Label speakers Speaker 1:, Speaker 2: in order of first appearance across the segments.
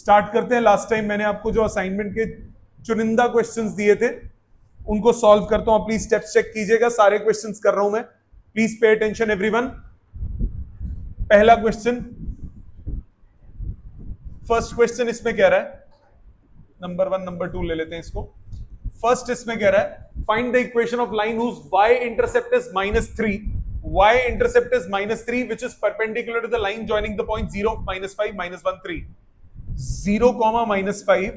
Speaker 1: Start करते हैं। Last time मैंने आपको जो असाइनमेंट के चुनिंदा क्वेश्चंस दिए थे उनको सॉल्व करता हूं। प्लीज स्टेप्स चेक कीजिएगा, सारे क्वेश्चंस कर रहा हूं मैं। Please pay attention everyone. पहला क्वेश्चन, फर्स्ट क्वेश्चन इसमें कह रहा है, नंबर 1 नंबर 2 ले लेते हैं इसको। फर्स्ट इसमें कह रहा है find the equation of line whose y intercept is -3, y intercept is -3 which is perpendicular to the line joining the point 0 of -5 -1 3, 0 -5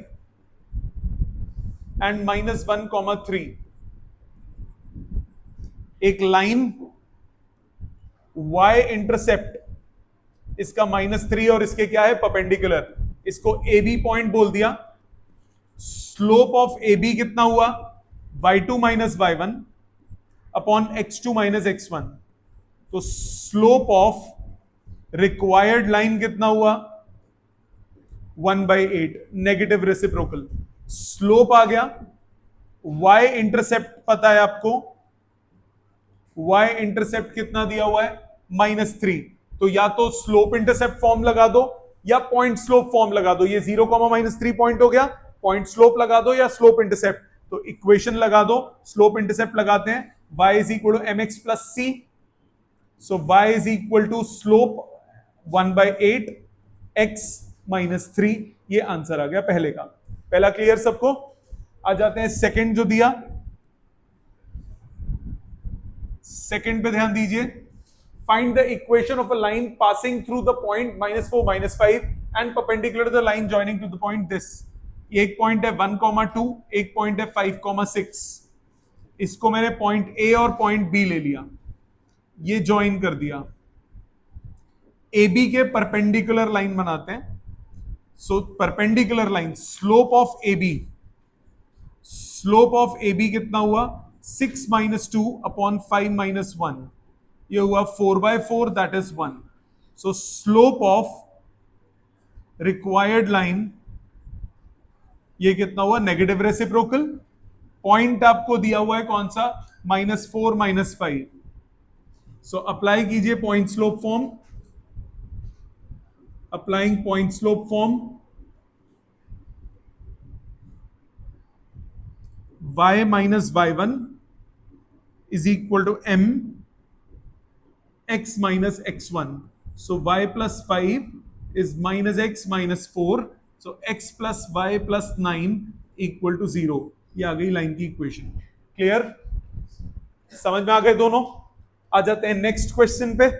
Speaker 1: and -1 3। एक लाइन y इंटरसेप्ट इसका -3 और इसके क्या है परपेंडिकुलर, इसको AB पॉइंट बोल दिया। स्लोप ऑफ AB कितना हुआ y2 minus y1 upon x2 minus x1। तो स्लोप ऑफ रिक्वायर्ड लाइन कितना हुआ 1/8, नेगेटिव रेसिप्रोकल। स्लोप आ गया, y इंटरसेप्ट पता है आपको, y इंटरसेप्ट कितना दिया हुआ है -3। तो या तो स्लोप इंटरसेप्ट फॉर्म लगा दो या पॉइंट स्लोप फॉर्म लगा दो। ये 0, -3 पॉइंट हो गया, पॉइंट स्लोप लगा दो या स्लोप इंटरसेप्ट। तो इक्वेशन लगा दो, स्लोप इंटरसेप्ट लगाते हैं, y is equal to mx plus c। So y is equal to slope 1/8 x -3। ये आंसर आ गया पहले का। पहला क्लियर सबको? आ जाते हैं सेकंड जो दिया, सेकंड पे ध्यान दीजिए। Find the equation of a line passing through the point -4 -5 and perpendicular to the line joining to the point this. एक पॉइंट है 1,2, एक पॉइंट है 5,6। इसको मैंने पॉइंट ए और पॉइंट बी ले लिया, ये ज्वाइन कर दिया। ए बी के परपेंडिकुलर लाइन बनाते हैं। So perpendicular line, slope of A B, slope of A B कितना हुआ 6 - 2 अपॉन 5 - 1, ये हुआ 4/4, that is 1। So slope of required line ये कितना हुआ नेगेटिव रेसिप्रोकल। पॉइंट आपको दिया हुआ है कौन सा -4 -5। सो अप्लाई कीजिए point slope form, applying point slope form. y minus y1 is equal to m x minus x1. So y plus 5 is minus x minus 4. So x plus y plus 9 equal to 0. ये आ गई line की equation. Clear? समझ में आ गए दोनों? आ जाते हैं next question पे।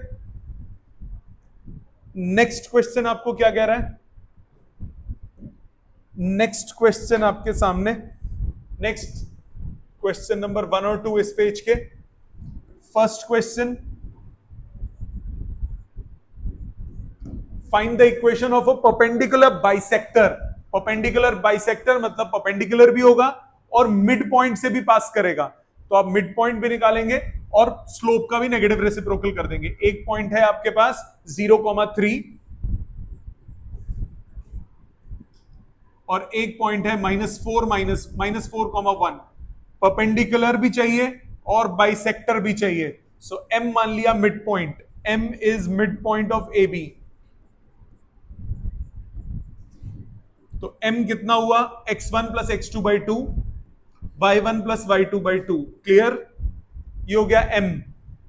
Speaker 1: नेक्स्ट क्वेश्चन आपको क्या कह रहा है? नेक्स्ट क्वेश्चन आपके सामने, नेक्स्ट क्वेश्चन नंबर 1 और 2 इस पेज के। First question, find the equation of a perpendicular bisector. Perpendicular bisector मतलब परपेंडिकुलर भी होगा और मिड पॉइंट से भी पास करेगा। तो आप मिड पॉइंट भी निकालेंगे और स्लोप का भी नेगेटिव रेसिप्रोकल कर देंगे। एक पॉइंट है आपके पास 0,3 और एक पॉइंट है -4,1। परपेंडिकुलर भी चाहिए और बाइसेक्टर भी चाहिए। सो m मान लिया mid point, m is mid point of A B. तो m कितना हुआ x1 plus x2/2, y1 plus y2/2। Clear? ये हो गया m।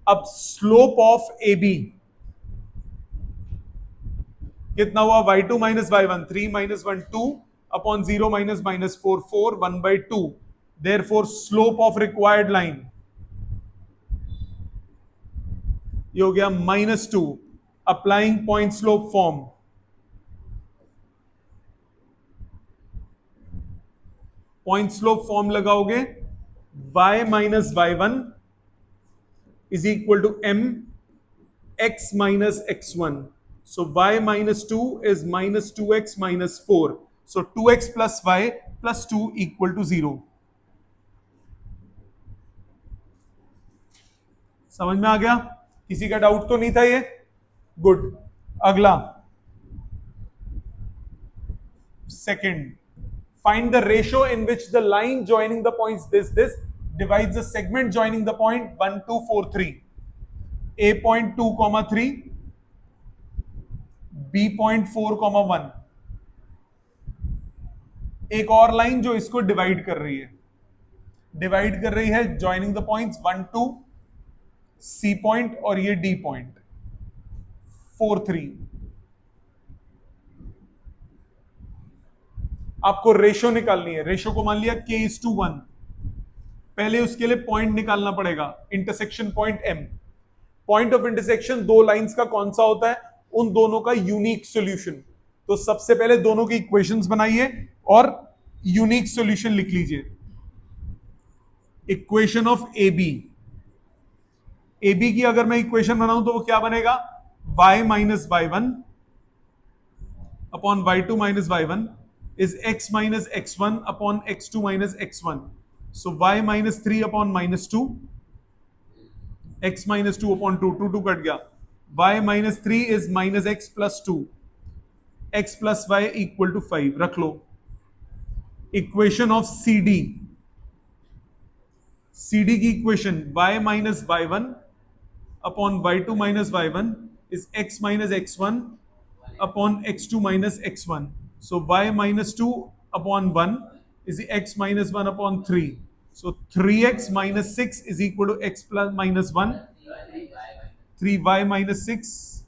Speaker 1: अब स्लोप ऑफ ए बी कितना हुआ y2 minus y1, 3 - 1 2 upon 0 -4 4 1/2। Therefore slope of required line ये हो गया -2। Applying point slope form, point slope form लगाओगे y minus y1 is equal to m x minus x1। So y minus 2 is -2x minus 4. So 2x plus y plus 2 equal to 0. समझ में आ गया? किसी का doubt तो नहीं था ये? गुड। अगला second, find the ratio in which the line joining the points this divides the segment joining the point 1 2 4 3. A point 2,3, B point 4,1. एक और लाइन जो इसको डिवाइड कर रही है joining the points 1 2 C point और ये डी पॉइंट 4 3। आपको रेशो निकालनी है। रेशो को मान लिया k:1। पहले उसके लिए पॉइंट निकालना पड़ेगा, intersection point m। Point of intersection दो लाइंस का कौन सा होता है? उन दोनों का यूनिक सॉल्यूशन। तो सबसे पहले दोनों की इक्वेशंस बनाइए और यूनिक सॉल्यूशन लिख लीजिए। इक्वेशन ऑफ ए बी की अगर मैं इक्वेशन बनाऊं तो वो क्या बनेगा? y minus y1 upon y2 minus y1 is x minus x1 upon x2 minus x1. So y minus 3 upon minus 2, x minus 2 upon 2, 2 2 cut गया। y minus 3 is minus x plus 2, x plus y equal to 5 रख लो। Equation of CD की equation y minus y1 upon y2 minus y1 is x minus x1 upon x2 minus x1. So y minus 2 upon 1 is x minus 1 upon 3. So 3x minus 6 is equal to x plus minus 1. 3y minus 6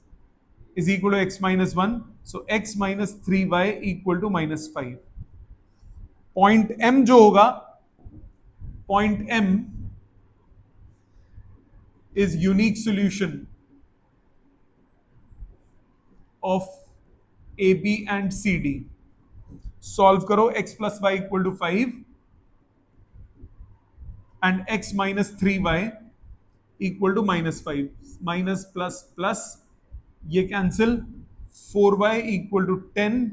Speaker 1: is equal to x minus 1. So x minus 3y equal to minus 5. Point M जो होगा, point M is unique solution of AB and CD. Solve करो, x plus y equal to 5 and x minus 3y equal to minus 5। Minus plus plus ये cancel, 4y equal to 10,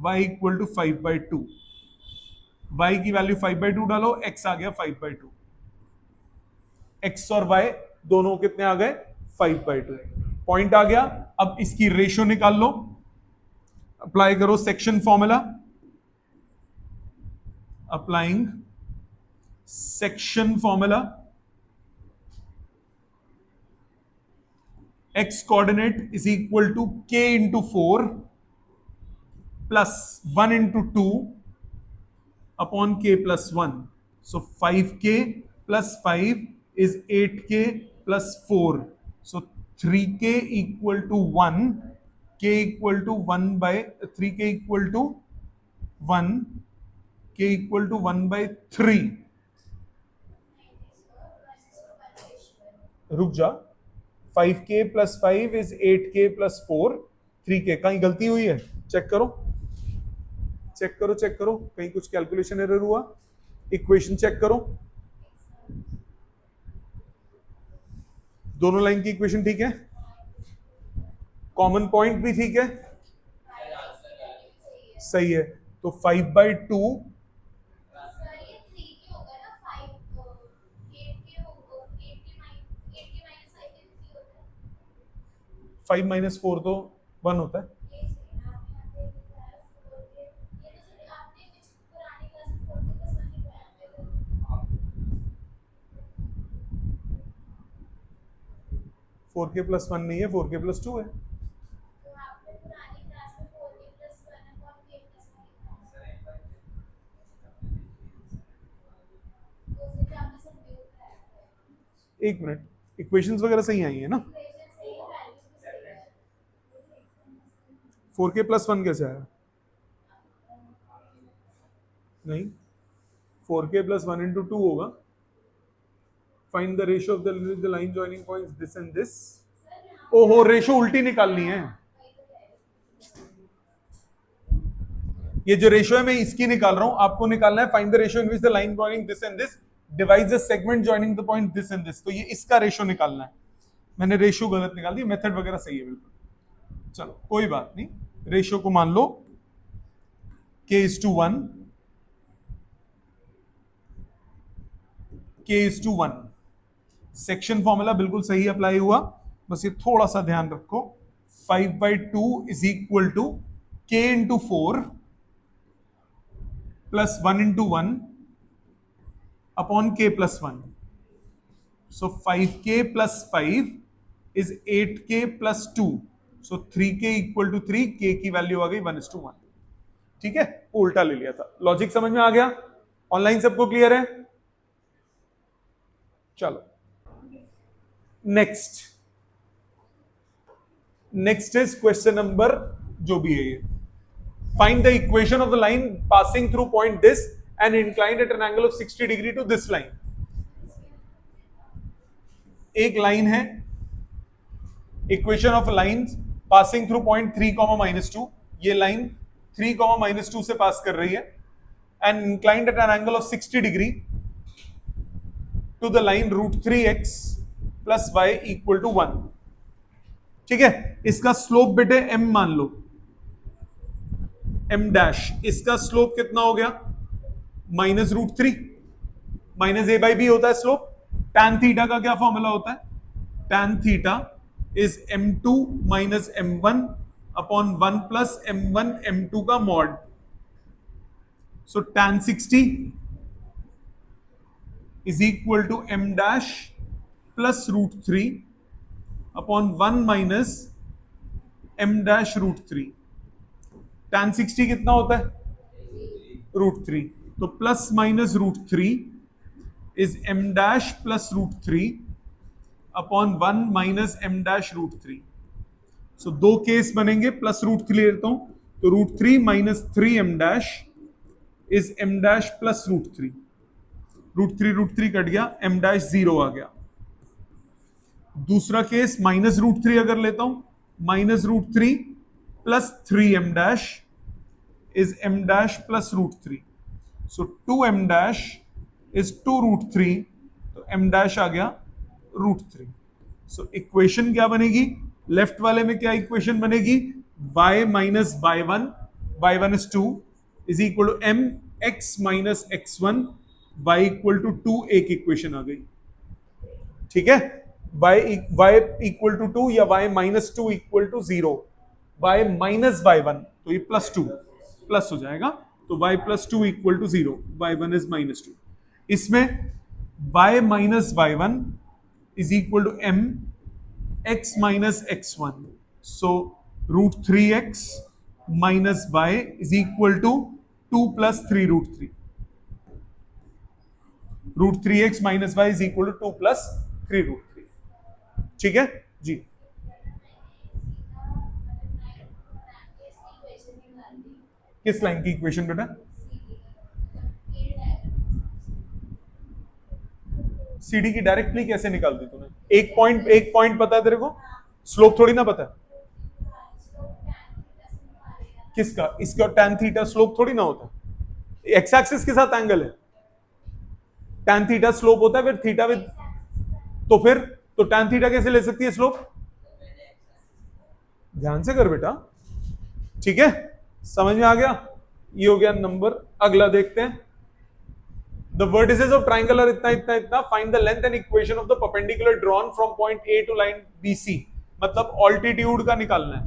Speaker 1: y equal to 5/2। y की value 5/2 डालो, x आ गया 5/2। x और y दोनों कितने आ गए? 5/2। Point आ गया। अब इसकी रेशियो निकाल लो, अप्लाई करो section formula. Applying section formula, x coordinate is equal to k into 4 plus 1 into 2 upon k plus 1। So 5k plus 5 is 8k plus 4. So 3k equal to 1, k equal to 1 by 3k equal to 1, k equal to 1 by 3. रुक जा, 5k plus 5 is 8k plus 4, 3k। कहीं गलती हुई है? Check करो, check करो, check करो, कहीं कुछ कैलकुलेशन एरर हुआ? इक्वेशन चेक करो, दोनों लाइन की इक्वेशन ठीक है, कॉमन पॉइंट भी ठीक है, सही है। तो 5/2 5 माइनस 4 तो 1 होता है। फोर के प्लस 1 नहीं है, 4k प्लस 2 है। एक मिनट, इक्वेशंस वगैरह सही आई है ना? 4k प्लस 1 कैसे आया? नहीं, 4k प्लस 1 इंटू 2 होगा। Find the ratio of the line joining points this and this. ओहो, रेशियो उल्टी निकालनी है। ये जो रेशियो है मैं इसकी निकाल रहा हूं, आपको निकालना है find the ratio in which the line joining this and this divides the segment joining the point this and this. तो ये इसका रेशियो निकालना है। मैंने रेशियो गलत निकाल दी, मेथड वगैरह सही है बिल्कुल। चलो कोई बात नहीं, रेशियो को मान लो k:1, k:1। सेक्शन फॉर्मूला बिल्कुल सही अप्लाई हुआ, बस ये थोड़ा सा ध्यान रखो। 5/2 is equal to k into 4 plus 1 into 1 upon k plus 1। So 5k plus 5 is 8k plus 2। So 3k equal to 3, k की वैल्यू आ गई 1:1। ठीक है, वो उल्टा ले लिया था। लॉजिक समझ में आ गया? ऑनलाइन सबको क्लियर है? चलो नेक्स्ट इज क्वेश्चन नंबर जो भी है ये, find the equation of the line passing through point this and inclined at an angle of 60 degree to this line. एक लाइन है, equation of line passing through point 3, -2, ये line 3, -2 से पास कर रही है and inclined at an angle of 60 degree to the line √3x + y = 1। ठीक है, इसका स्लोप बेटे m मान लो, m', इसका स्लोप कितना हो गया? -√3, -a/b होता है स्लोप। tan थीटा का क्या फॉर्मूला होता है? tan theta is m2 - m1 upon 1 + m1 m2 का mod. So tan 60 is equal to m' plus √3 upon 1 minus m'√3। tan 60 कितना होता है? √3। तो plus minus √3 is m' plus √3 upon 1 minus m'√3। So दो केस बनेंगे, plus √3 लेता हूं तो √3 - 3m' is m' plus √3। √3 cut गया, m' 0 आ गया। दूसरा केस -√3 अगर लेता हूं, -√3 plus 3m' is m' plus √3। So 2m' is 2√3, तो m' आ गया √3। सो इक्वेशन क्या बनेगी? लेफ्ट वाले में क्या इक्वेशन बनेगी? y - y1 is 2 is equal to mx - x1 y = 2। एक इक्वेशन आ गई। ठीक है, y = 2 या y - 2 = 0, y - y1 तो ये +2 प्लस हो जाएगा, तो y + 2 = 0, y1 इज -2। इसमें y - y1 is equal to m x - x1, so √3x - y is equal to 2 + 3√3। √3x - y is equal to 2 + 3√3। ठीक है जी। किस लाइन की इक्वेशन बेटा? सीडी की डायरेक्टली कैसे निकाल दी तूने? एक पॉइंट पता है तेरे को, स्लोप थोड़ी ना पता है। किसका? इसका tan थीटा स्लोप थोड़ी ना होता, एक्स एक्सिस के साथ एंगल है, tan थीटा स्लोप होता है फिर थीटा विद, तो फिर तो tan थीटा कैसे ले सकती है स्लोप? ध्यान से कर बेटा, ठीक है, समझ में आ गया? ये हो गया नंबर। अगला देखते हैं, the vertices of triangle are इतना इतना इतना, find the length and equation of the perpendicular drawn from point A to line BC। मतलब ऑल्टीट्यूड का निकालना है,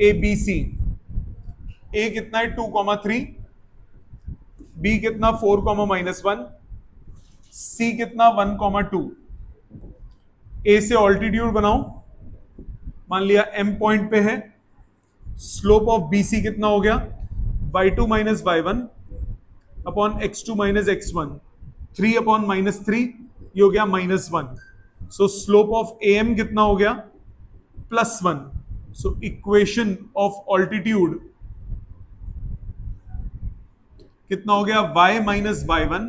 Speaker 1: ABC। A कितना है? 2,3, B कितना? 4, -1, C कितना? 1,2। A से ऑल्टीट्यूड बनाओ, मान लिया M पॉइंट पे है, स्लोप ऑफ BC कितना हो गया? y2 - y1 upon x2 - x1, 3 upon -3, ये हो गया -1। सो स्लोप ऑफ AM कितना हो गया? +1। सो इक्वेशन ऑफ ऑल्टीट्यूड कितना हो गया? y - y1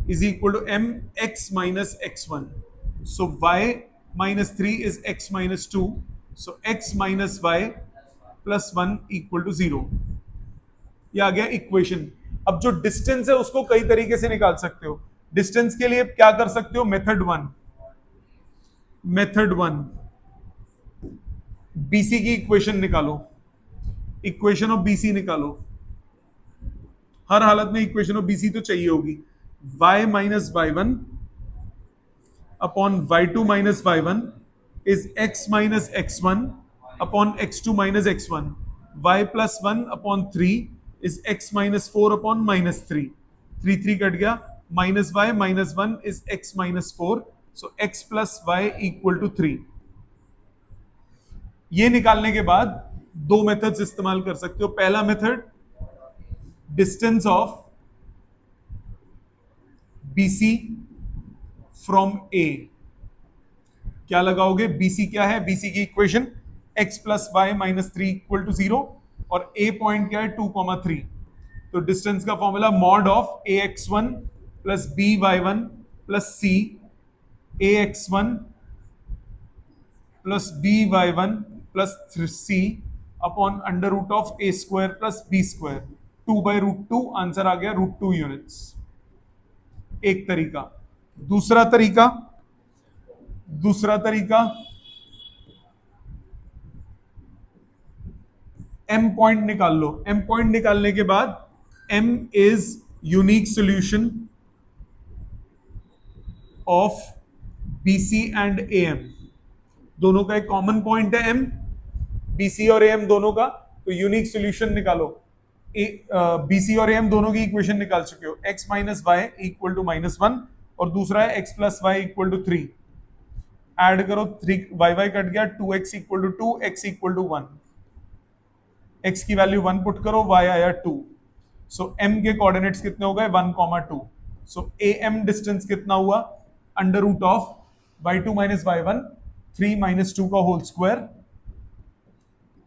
Speaker 1: is equal to mx - x1। So y - 3 is x - 2, so x - y + 1 = 0। ये आ गया इक्वेशन। अब जो डिस्टेंस है उसको कई तरीके से निकाल सकते हो। डिस्टेंस के लिए क्या कर सकते हो? मेथड वन, बीसी की इक्वेशन निकालो, इक्वेशन ऑफ बीसी निकालो। हर हालत में इक्वेशन ऑफ बीसी तो चाहिए होगी। y - y1 upon y2 - y1 is x - x1 upon x2 - x1, y + 1 upon 3 is x - 4 upon -3, 3 cut गया, -y - 1 is x - 4, so x + y = 3। ये निकालने के बाद दो मेथड्स इस्तेमाल कर सकते हो। पहला method, distance of BC from A। क्या लगाओगे? BC क्या है? BC की equation x plus y minus 3 equal to 0, और A पॉइंट क्या है? 2,3। तो डिस्टेंस का formula mod of AX1 plus BY1 plus C AX1 plus BY1 plus C upon under root of A square plus B square, 2/√2। Answer आ गया √2 units. एक तरीका। दूसरा तरीका, M पॉइंट निकाल लो। M पॉइंट निकालने के बाद M is unique solution of BC and AM। दोनों का एक कॉमन पॉइंट है M, BC और AM दोनों का, तो यूनिक सॉल्यूशन निकालो। BC और AM दोनों की इक्वेशन निकाल चुके हो, x minus y equal to -1, और दूसरा है x plus y equal to 3। Add करो, 3 y कट गया, 2x equal to 2, x equal to 1। x की वैल्यू 1 पुट करो, y आया 2। सो m के कोऑर्डिनेट्स कितने हो गए? 1,2। सो AM डिस्टेंस कितना हुआ? Under root of y2 minus y1, 3 minus 2 का होल स्क्वायर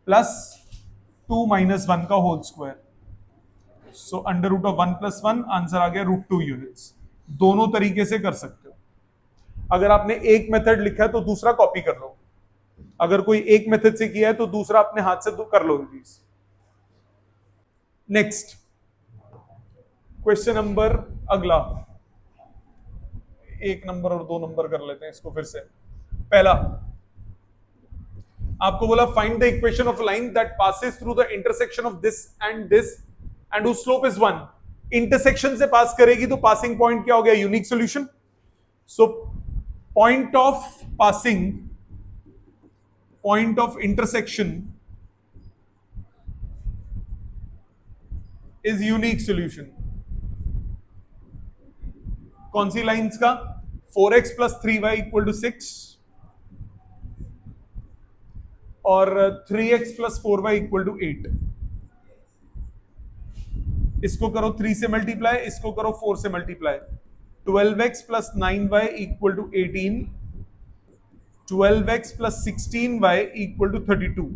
Speaker 1: प्लस 2 माइनस 1 का whole square. So under root of 1 plus 1, answer आ गया √2 यूनिट्स। दोनों तरीके से कर सकते हो। अगर आपने एक मेथड लिखा है तो दूसरा कॉपी कर लो, अगर कोई एक मेथड से किया है तो दूसरा अपने हाथ से कर लो प्लीज। नेक्स्ट क्वेश्चन नंबर, अगला 1 नंबर और 2 नंबर कर लेते हैं इसको फिर से। पहला आपको बोला find the equation of line that passes through the intersection of this and whose slope is 1। Intersection से पास करेगी तो पासिंग पॉइंट क्या हो गया? Unique solution. So point of intersection is unique solution. कौन सी लाइंस का? 4x plus 3y equal to 6 और 3x plus 4y equal to 8। इसको करो 3 से मल्टीप्लाई, इसको करो 4 से multiply. 12x plus 9y equal to 18, 12x plus 16y equal to 32।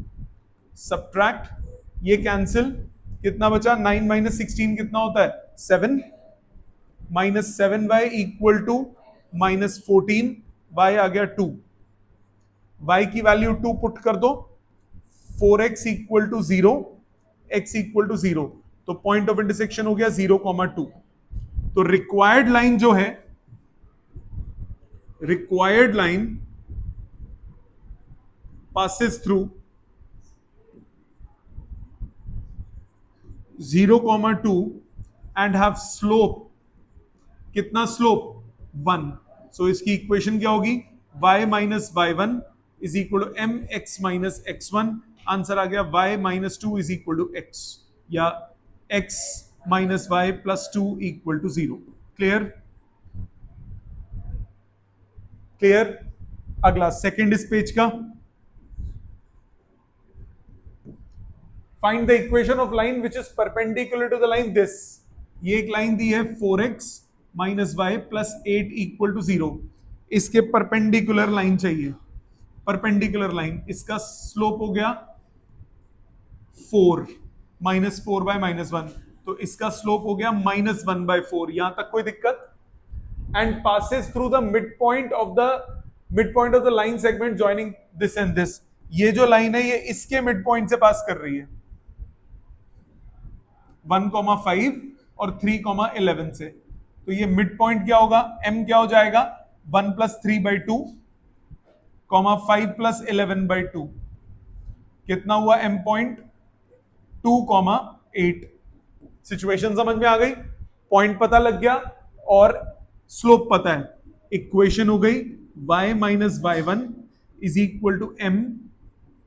Speaker 1: Subtract, ये कैंसिल, कितना बचा? 9 माइनस 16 कितना होता है? 7, minus 7y equal to -14, y आ गया 2। y की वैल्यू 2 पुट कर दो, 4x equal to 0, x equal to 0, तो पॉइंट ऑफ इंटरसेक्शन हो गया 0,2। तो रिक्वायर्ड लाइन जो है, required line passes through 0,2 and have slope, कितना स्लोप? 1। सो इसकी इक्वेशन क्या होगी? y minus y1 is equal to mx minus x1। Answer आ गया y minus 2 is equal to x, या x minus y plus 2 equal to 0। Clear? Clear? अगला second इस page का, find the equation of line which is perpendicular to the line this. ये एक line दी है 4x minus y plus 8 equal to 0। इसके perpendicular line चाहिए। Perpendicular line, इसका slope हो गया 4, -4/-1, तो इसका स्लोप हो गया -1/4। यहां तक कोई दिक्कत? And passes through the mid point of the line segment joining this and this. ये जो लाइन है ये इसके मिड पॉइंट से पास कर रही है 1,5 और 3,11 से। तो ये मिड पॉइंट क्या होगा? m क्या हो जाएगा? 1 + 3/2, 5 + 11/2। कितना हुआ m पॉइंट? 2,8। सिचुएशन समझ में आ गई? पॉइंट पता लग गया और स्लोप पता है। इक्वेशन हो गई y minus y1 is equal to m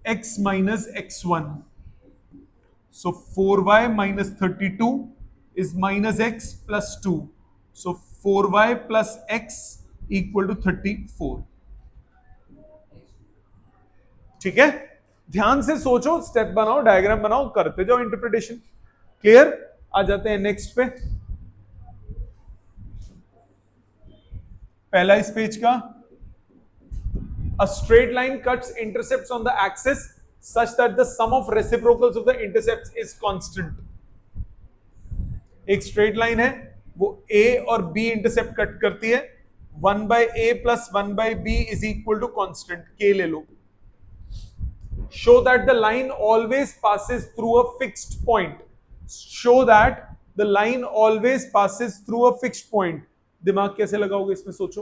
Speaker 1: x minus x1। So 4y minus 32 is minus x plus 2. So 4y plus x equal to 34. ठीक है? ध्यान से सोचो, स्टेप बनाओ, डायग्राम बनाओ, करते जाओ इंटरप्रिटेशन। क्लियर? आ जाते हैं नेक्स्ट पे, पहला इस पेज का, a straight line cuts intercepts on the axis such that the sum of reciprocals of the intercepts is constant। एक स्ट्रेट लाइन है, वो a और b इंटरसेप्ट कट करती है, 1/a plus 1/b is equal to constant k ले लो। Show that the line always passes through a fixed point, show that the line always passes through a fixed point. दिमाग कैसे लगाओगे इसमें, सोचो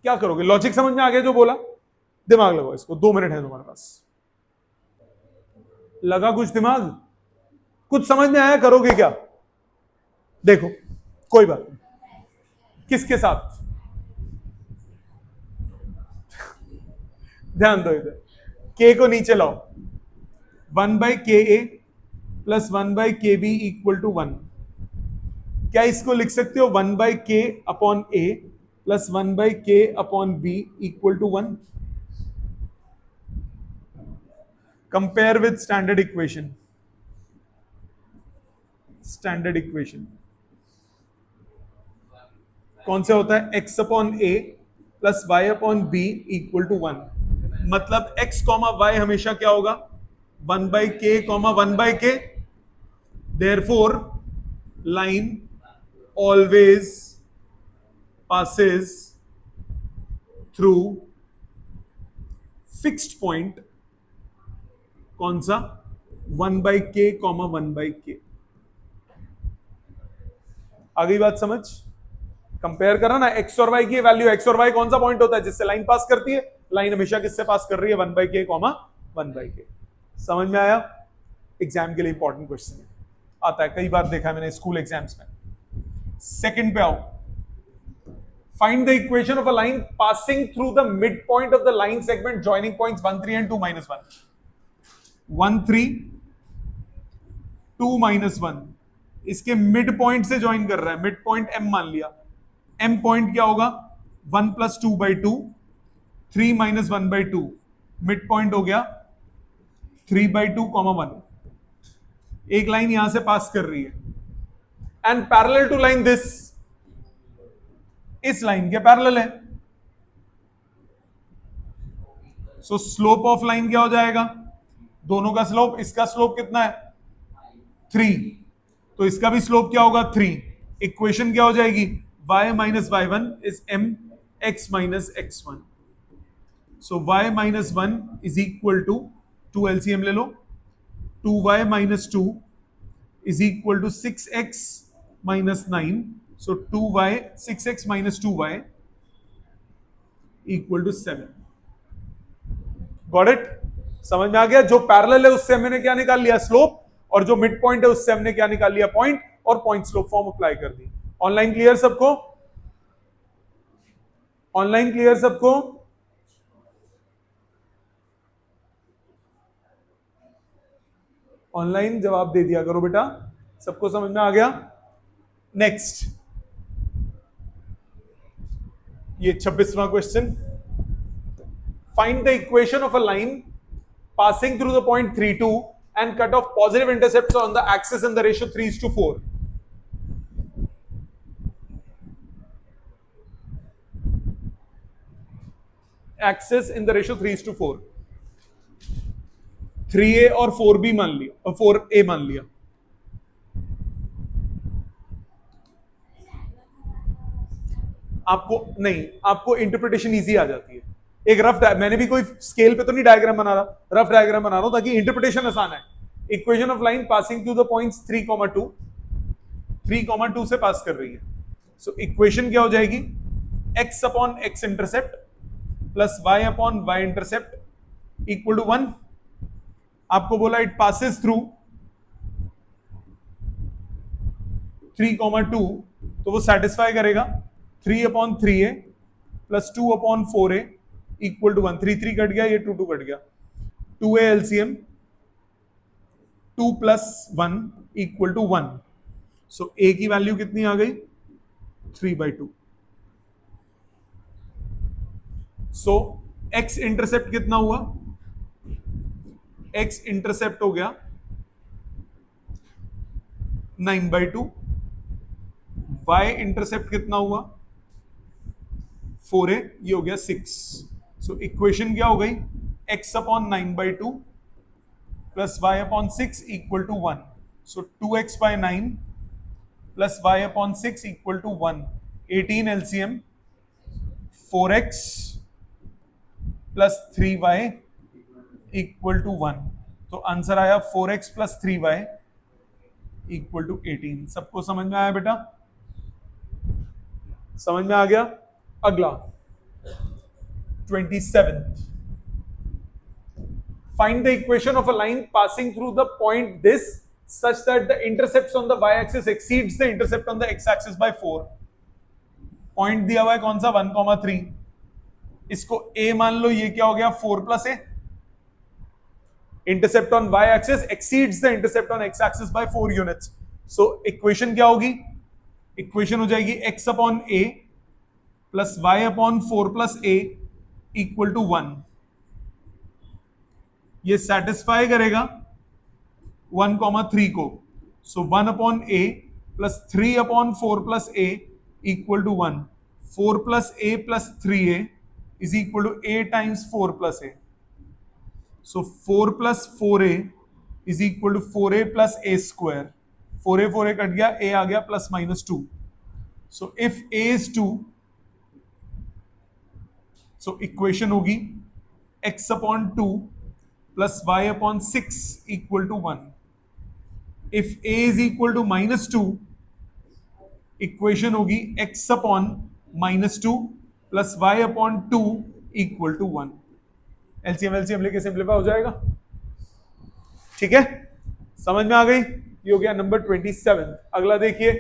Speaker 1: क्या करोगे, लॉजिक समझ में आ गया जो बोला, दिमाग लगाओ इसको, 2 मिनट है तुम्हारे पास। लगा कुछ दिमाग, कुछ समझ में आया, करोगे क्या? देखो कोई बात नहीं, किसके साथ ध्यान दो, इधर k को नीचे लाओ, 1/ka plus 1/kb equal to 1। क्या इसको लिख सकते हो 1/k upon a plus 1/k upon b equal to 1? Compare with standard equation. Standard equation कौन से होता है? x upon a plus y upon b equal to 1। मतलब x कॉमा y हमेशा क्या होगा? 1/k comma 1/k। Therefore line always passes through fixed point, कौन सा? 1/k comma 1/k। आ गई बात समझ? कंपेयर करा ना, x और y की वैल्यू, x और y कौन सा पॉइंट होता है जिससे लाइन पास करती है? लाइन हमेशा किससे पास कर रही है? 1/k comma 1/k। समझ में आया? एग्जाम के लिए इंपॉर्टेंट क्वेश्चन है, आता है, कई बार देखा है मैंने स्कूल एग्जाम्स में। सेकंड पे आओ, find the equation of a line passing through the midpoint of the line segment joining points 1 3 and 2 minus 1। 1 3 2 minus 1 इसके मिड पॉइंट से ज्वाइन कर रहा है, मिड पॉइंट m मान लिया। m पॉइंट क्या होगा? 1 प्लस 2/2, 3 माइनस 1/2, मिड पॉइंट हो गया 3/2 कॉमा 1। एक लाइन यहां से पास कर रही है and parallel to line this, इस लाइन के पैरेलल है। सो स्लोप ऑफ लाइन क्या हो जाएगा? दोनों का स्लोप, इसका स्लोप कितना है? 3, तो इसका भी स्लोप क्या होगा? 3। इक्वेशन क्या हो जाएगी? y minus y1 is m x minus x1। So y minus 1 is equal to 2 LCM ले लो, 2y minus 2 is equal to 6x minus 9। So 2y 6x minus 2y equal to 7। Got it? समझ में आ गया? जो parallel है उससे हमने क्या निकाल लिया? स्लोप। और जो मिड पॉइंट है उससे हमने क्या निकाल लिया? पॉइंट। और पॉइंट स्लोप फॉर्म अप्लाई कर दी। ऑनलाइन क्लियर सबको? ऑनलाइन क्लियर सबको? ऑनलाइन जवाब दे दिया करो बेटा, सबको समझ में आ गया? नेक्स्ट, ये 26वां question, find the equation of a line passing through the point 3 2 and cut off positive intercepts on the axis in the ratio 3:4। Axis in the ratio 3:4, 3a और 4b मान लिया और 4a मान लिया। आपको नहीं, आपको इंटरप्रिटेशन इजी आ जाती है। एक रफ, मैंने भी कोई स्केल पे तो नहीं डायग्राम बना रहा, रफ डायग्राम बना रहा हूं ताकि इंटरप्रिटेशन आसान है। Equation of line passing through the points 3,2 से पास कर रही है। सो इक्वेशन क्या हो जाएगी? x upon x intercept plus y upon y intercept equal to 1। आपको बोला इट पासिस थ्रू 3,2, तो वो सेटिस्फाई करेगा 3 upon 3a plus 2 upon 4a equal to 1। 3 3 cut गया, ये 2 2 कट गया, 2a LCM 2 plus 1 equal to 1। So a की value कितनी आ गई? 3/2। सो एक्स इंटरसेप्ट कितना हुआ, एक्स इंटरसेप्ट हो गया 9/2, वाई इंटरसेप्ट कितना हुआ 4a, ये हो गया 6। सो इक्वेशन क्या हो गई, x upon 9/2 plus y upon 6 equal to 1। So 2x by 9 plus y upon 6 equal to 1। 18 LCM 4x plus 3y equal to 1। तो आंसर आया 4x plus 3y equal to 18। सबको समझ में आया बेटा, समझ में आ गया। अगला 27th, find the equation of a line passing through the point this such that the intercepts on the y-axis exceeds the intercept on the x-axis by 4। Point दिया हुआ है कौन सा 1,3, इसको a मान लो, ये क्या हो गया 4 plus a, intercept on y-axis exceeds the intercept on x-axis by 4 units। so equation क्या होगी, इक्वेशन हो जाएगी x upon a plus y upon 4 plus a equal to 1। ये सेटिस्फाई करेगा 1,3 को। सो 1 upon a plus 3 upon 4 plus a equal to 1। 4 plus a plus 3a is equal to a times 4 plus a। So 4 plus 4a is equal to 4a plus a square. 4a cut गया, a आ गया plus minus 2। So if a is 2, so equation होगी x upon 2 plus y upon 6 equal to 1। If a is equal to minus 2, equation होगी x upon minus 2 plus y upon 2 equal to 1। LCM लेके simplify हो जाएगा। ठीक है, समझ में आ गई। ये हो गया नंबर 27। अगला देखिए,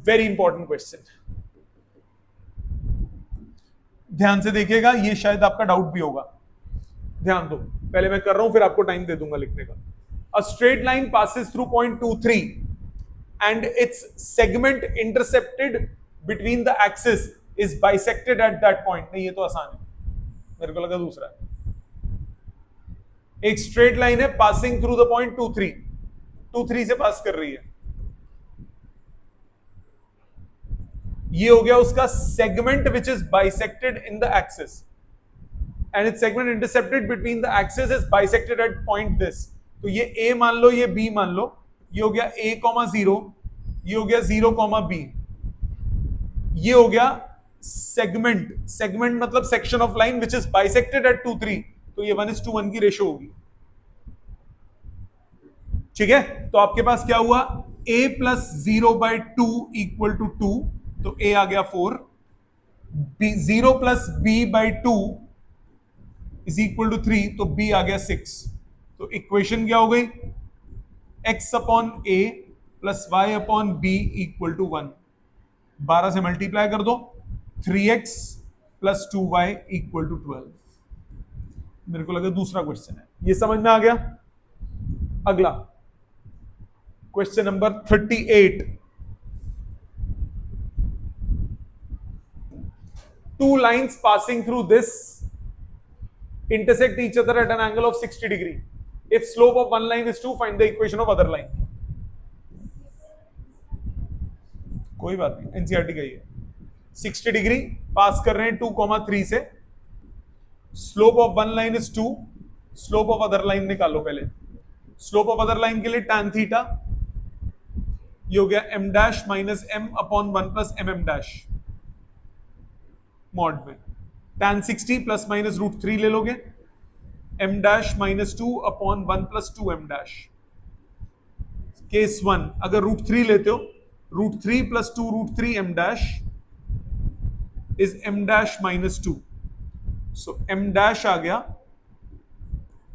Speaker 1: वेरी इंपॉर्टेंट क्वेश्चन, ध्यान से देखिएगा, ये शायद आपका डाउट भी होगा। ध्यान दो, पहले मैं कर रहा हूं फिर आपको टाइम दे दूंगा लिखने का। A straight line passes through point 2, 3 and it's segment intercepted between the axis is bisected at that point. नहीं, ये तो आसान है, मेरे को लगा दूसरा है। एक स्ट्रेट लाइन है पासिंग थ्रू द पॉइंट 2, 3, 2, 3 से पास कर रही है। ये हो गया उसका segment which is bisected in the axis and it's segment intercepted between the axis is bisected eight point this. तो ये a मान लो, ये b मान लो, ये हो गया a,0, ये हो गया 0,b, ये हो गया सेगमेंट। सेगमेंट मतलब section of line which is bisected eight 2, 3। तो ये 1:1 की रेशो होगी। ठीक है, तो आपके पास क्या हुआ, a प्लस 0/2 इक्वल टू 2, तो a आ गया 4, 0 plus b/2 is equal to 3, तो b आ गया 6। तो इक्वेशन क्या हो गई, x upon a plus y upon b equal to 1। 12 से मल्टीप्लाई कर दो, 3x plus 2y equal to 12। मेरे को लगा दूसरा क्वेश्चन है, ये समझ में आ गया। अगला question number 38। Two lines passing through this intersect each other at an angle of 60 degree. If slope of one line is 2, find the equation of other line. कोई बात नहीं, एनसीईआरटी का ही है। 60 डिग्री पास कर रहे हैं 2,3 से। Slope of one line is 2, slope of other line निकालो पहले। स्लोप ऑफ अदर लाइन के लिए tan थीटा, ये हो गया m dash minus m upon 1 plus mm dash mod में। tan 60 प्लस माइनस √3 ले लोगे, m dash minus 2 upon 1 plus 2m dash. Case 1 अगर √3 लेते हो, √3 plus 2 √3 m dash is m dash minus 2। So m dash आ गया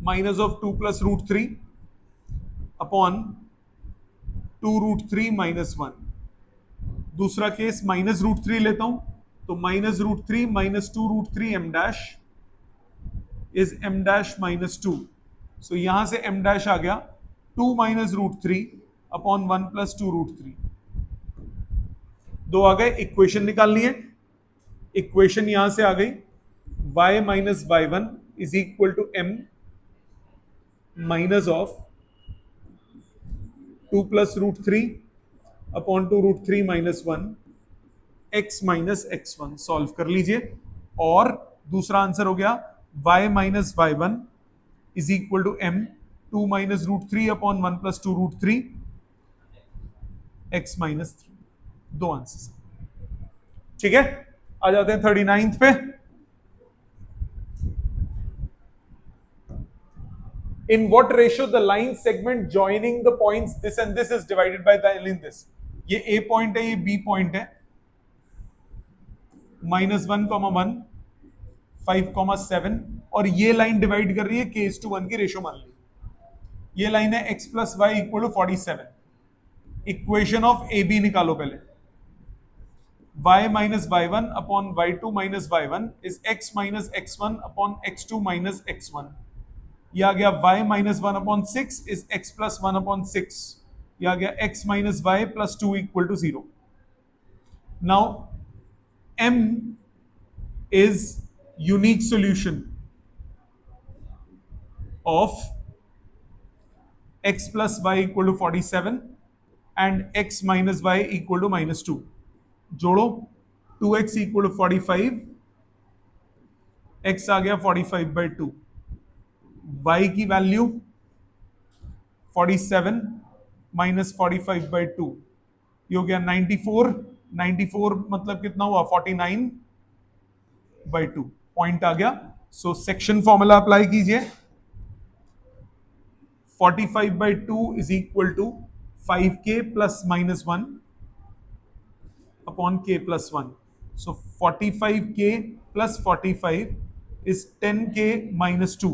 Speaker 1: minus of 2 plus √3 upon 2 √3 minus 1। दूसरा case minus √3 लेता हूं, तो minus √3 minus 2 √3 m dash is m dash minus 2। सो यहां से m डैश आ गया 2 माइनस √3 अपॉन 1 प्लस 2 √3। दो आ गए, इक्वेशन निकालनी है। इक्वेशन यहां से आ गई y minus y1 is equal to m minus of 2 plus root 3 upon 2 root 3 minus 1 x minus x1 solve कर लीजिए और दूसरा आंसर हो गया y minus y1 is equal to m 2 minus root 3 upon 1 plus 2 root 3 x minus 3 दो answer. ठीक है, आ जाते हैं 39th पे। In what ratio the line segment joining the points this and this is divided by the line this? ये A point है, ये B point है, -1, 1, 5, 7 और ये लाइन डिवाइड कर रही है k:1 की रेशियो मान ली। ये लाइन है x plus y equal to 47। Equation of A B निकालो पहले। y minus y1 upon y2 minus y1 is x minus x1 upon x2 minus x1। यह आ गया y minus 1 upon 6 is x plus 1 upon 6। यह आ गया x minus y plus 2 equal to 0। Now m is unique solution of x plus y equal to 47 and x minus y equal to -2। जोड़ो 2x equal to 45, x आ गया 45/2, y की value 47 minus 45/2 ये हो गया 94। 94 मतलब कितना हुआ 49/2 पॉइंट आ गया। सो सेक्शन फॉर्मूला अप्लाई कीजिए। 45/2 is equal to 5k plus -1 upon k plus 1। So 45k plus 45 is 10k minus 2।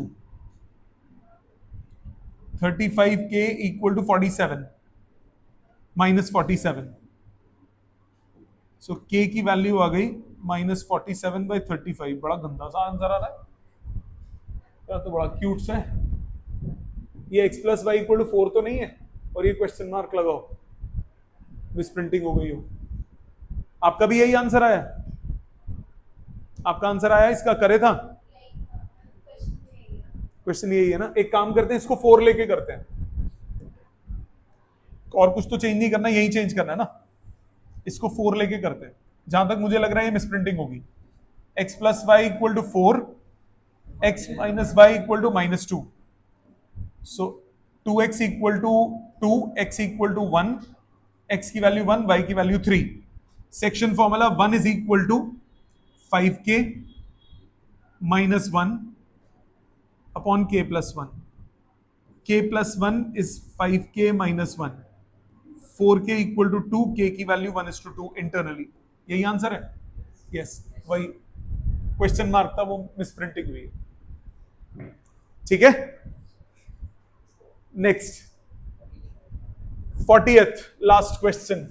Speaker 1: 35k equal to 47 minus 47। So k की वैल्यू आ गई -47/35। बड़ा गंदा सा आंसर आ रहा है क्या, तो बड़ा क्यूट सा है। ये x plus y equal to 4 तो नहीं है और ये क्वेश्चन मार्क लगाओ, मिसप्रिंटिंग हो गई हो। आपका भी यही आंसर आया? आपका आंसर आया इसका करे था? क्वेश्चन यही है ना। एक काम करते हैं, इसको 4 लेके करते हैं, और कुछ तो चेंज नहीं करना, यही चेंज करना है ना। इसको 4 लेके करते हैं। जहां तक मुझे लग रहा है ये मिसप्रिंटिंग होगी। x plus y equal to 4, x minus y equal to -2। So 2x equal to 2, x equal to 1, x की वैल्यू 1, y की value 3। Section formula 1 is equal to 5k minus 1 upon k plus 1। k plus 1 is 5k minus 1। 4k equal to 2, k की value 1:2 internally. यही answer है? Yes, वही question mark था, वो misprinting हुई है। ठीक है, नेक्स्ट 40th लास्ट क्वेश्चन।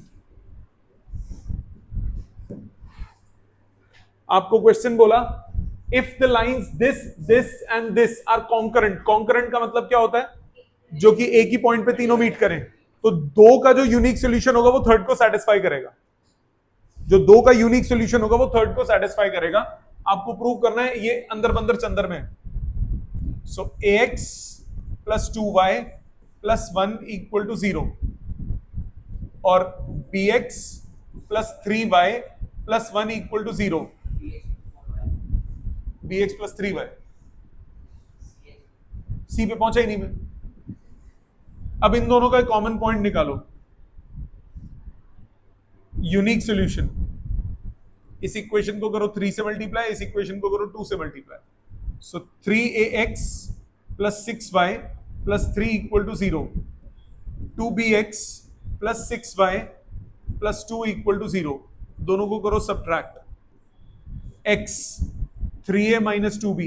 Speaker 1: आपको क्वेश्चन बोला if the lines this this and this are concurrent. Concurrent का मतलब क्या होता है? जो कि एक ही पॉइंट पे तीनों मीट करें। तो दो का जो यूनिक सोल्यूशन होगा वो थर्ड को सेटिस्फाई करेगा। जो दो का यूनिक सोल्यूशन होगा वो थर्ड को सेटिस्फाई करेगा। आपको प्रूव करना है, ये अंदर बंदर चंदर में। So ax plus 2y plus 1 equal to 0 और bx plus 3y plus 1 equal to 0। bx plus 3y, C पे पहुंचा ही नहीं मैं। अब इन दोनों का कॉमन पॉइंट निकालो। यूनिक सॉल्यूशन, इस इक्वेशन को करो 3 से मल्टीप्लाई, इस इक्वेशन को करो 2 से multiply. So 3ax plus 6y plus 3 equal to 0। 2bx plus 6y plus 2 equal to 0। दोनों को करो subtract. x 3a minus 2b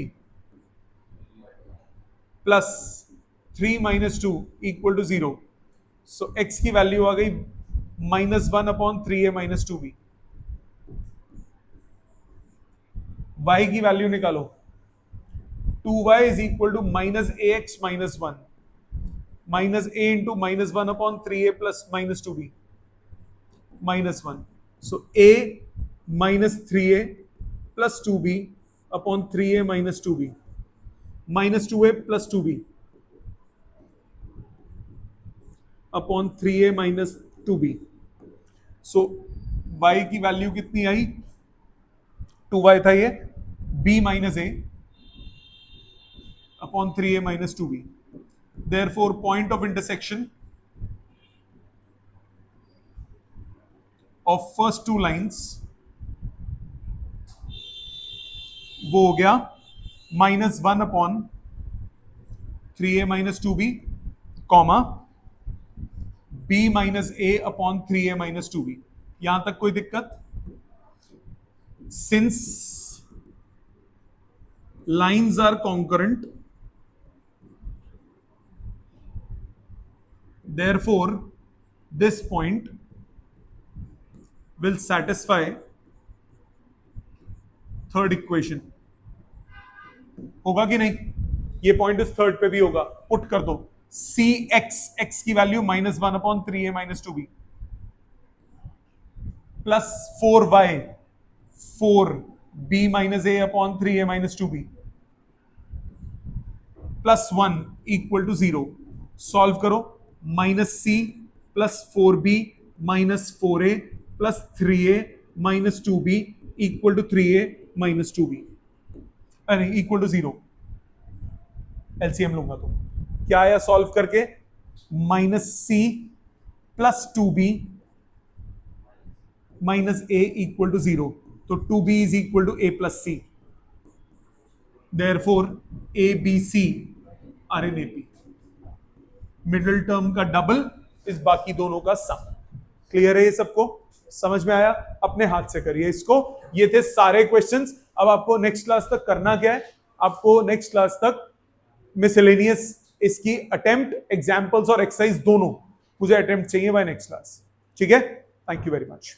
Speaker 1: plus 3 minus 2 equal to 0। So x की वैल्यू आ गई -1 upon 3a minus 2b। y की value निकालो। 2y is equal to -ax minus 1 minus a into -1 upon 3a plus minus 2b -1। So a minus 3a plus 2b upon 3a minus 2b minus 2a plus 2b upon 3a minus 2b। So y की value कितनी आई, 2y था ये, b minus a upon 3a minus 2b। Therefore point of intersection of first two lines वो हो गया -1 upon 3a minus 2b comma b minus a upon 3a minus 2b। यहां तक कोई दिक्कत? Since lines are concurrent therefore this point will satisfy third equation. होगा कि नहीं? ये पॉइंट इस थर्ड पे भी होगा, पुट कर दो सी एक्स की value -1 upon 3a minus 2b plus 4y 4b minus a upon 3a minus 2b plus 1 equal to 0। Solve करो, -c plus 4b minus 4a plus 3a minus 2b equal to 3a minus 2b, अरे equal to 0। LCM लूंगा तो क्या आया solve करके, -c plus 2b minus a equal to 0। तो 2b is equal to a plus c। Therefore a b c are in AP। Middle term का double is बाकी दोनों का सम। क्लियर है ये सबको? समझ में आया? अपने हाथ से करिए इसको। ये थे सारे क्वेश्चंस। अब आपको नेक्स्ट क्लास तक करना क्या है, आपको नेक्स्ट क्लास तक मिसलेनियस इसकी अटेम्प्ट, एग्जाम्पल्स और एक्सरसाइज दोनों मुझे अटेम्प्ट चाहिए बाय नेक्स्ट क्लास। ठीक है? Thank you very much.